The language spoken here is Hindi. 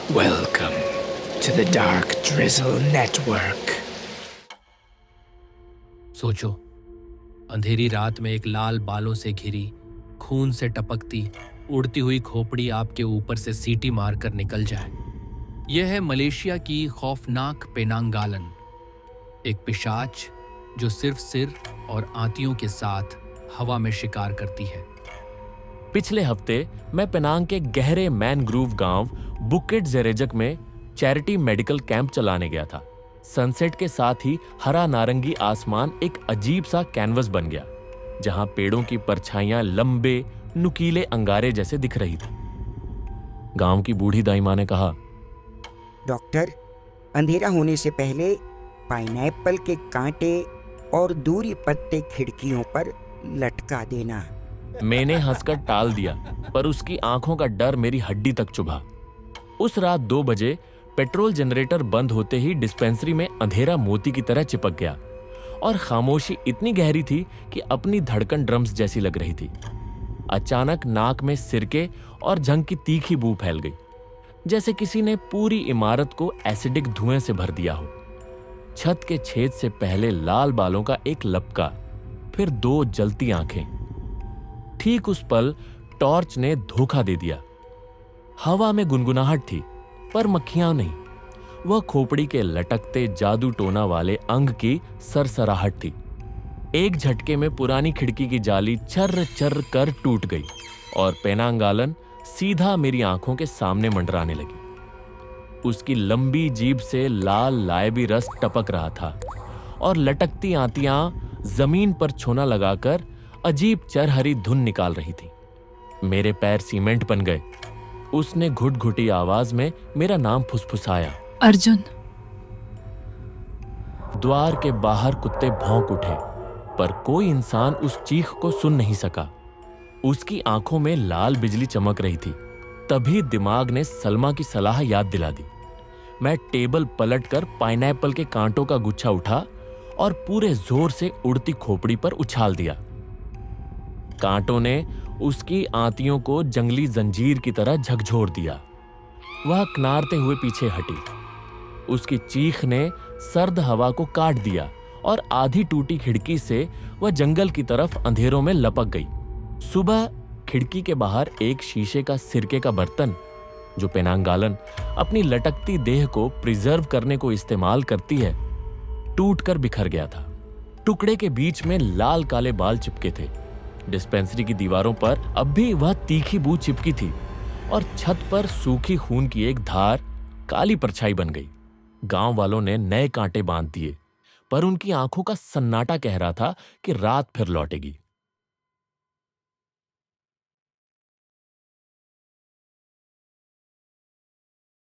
Welcome to the Dark Drizzle Network. सोचो, अंधेरी रात में एक लाल बालों से घिरी, खून से टपकती, उड़ती हुई खोपड़ी आपके ऊपर से सीटी मारकर निकल जाए। यह है मलेशिया की खौफनाक पेनांगालन, एक पिशाच जो सिर्फ सिर और आंतियों के साथ हवा में शिकार करती है। पिछले हफ्ते मैं पेनांग के गहरे मैनग्रूव गांव बुकिट जेरेजक में चैरिटी मेडिकल कैंप चलाने गया था। सनसेट के साथ ही हरा नारंगी आसमान एक अजीब सा कैनवस बन गया, जहां पेड़ों की परछाइयां लंबे नुकीले अंगारे जैसे दिख रही थी। गांव की बूढ़ी दाई मां ने कहा, डॉक्टर, अंधेरा होने से पहले पाइनएप्पल के कांटे और दूरी पत्ते खिड़कियों पर लटका देना। मैंने हंसकर टाल दिया, पर उसकी आंखों का डर मेरी हड्डी तक चुभा। उस रात 2 बजे पेट्रोल जनरेटर बंद होते ही डिस्पेंसरी में अंधेरा मोती की तरह चिपक गया और खामोशी इतनी गहरी थी कि अपनी धड़कन ड्रम्स जैसी लग रही थी। अचानक नाक में सिरके और झंग की तीखी बू फैल गई, जैसे किसी ने पूरी इमारत को एसिडिक धुएं से भर दिया हो। छत के छेद से पहले लाल बालों का एक लपका, फिर 2 जलती आंखें। ठीक उस पल टॉर्च ने धोखा दे दिया। हवा में गुनगुनाहट थी, पर मक्खियां नहीं। वह खोपड़ी के लटकते जादू टोना वाले अंग की सरसराहट थी। एक झटके में पुरानी खिड़की की जाली चर्र चर्र कर टूट गई और पेनांगालन सीधा मेरी आंखों के सामने मंडराने लगी। उसकी लंबी जीभ से लाल लायबी रस टपक रहा था और लटकती आंतियां जमीन पर छोना लगाकर अजीब चरहरी धुन निकाल रही थी। मेरे पैर सीमेंट बन गए। उसने घुटघुटी आवाज में मेरा नाम फुसफुसाया, अर्जुन। द्वार के बाहर कुत्ते भौंक उठे, पर कोई इंसान उस चीख को सुन नहीं सका। उसकी आंखों में लाल बिजली चमक रही थी। तभी दिमाग ने सलमा की सलाह याद दिला दी। मैं टेबल पलटकर पाइनएप्पल के कांटों का गुच्छा उठा और पूरे जोर से उड़ती खोपड़ी पर उछाल दिया। कांटों ने उसकी आंतियों को जंगली जंजीर की तरह झकझोर दिया। वह किनारते हुए पीछे हटी। उसकी चीख ने सर्द हवा को काट दिया और आधी टूटी खिड़की से वह जंगल की तरफ अंधेरों में लपक गई। सुबह खिड़की के बाहर एक शीशे का सिरके का बर्तन, जो पेनांगालन अपनी लटकती देह को प्रिजर्व करने को इस्तेमाल करती है, टूटकर बिखर गया था। टुकड़े के बीच में लाल काले बाल चिपके थे। डिस्पेंसरी की दीवारों पर अब भी वह तीखी बू चिपकी थी और छत पर सूखी खून की एक धार काली परछाई बन गई। गांव वालों ने नए कांटे बांध दिए, पर उनकी आंखों का सन्नाटा कह रहा था कि रात फिर लौटेगी।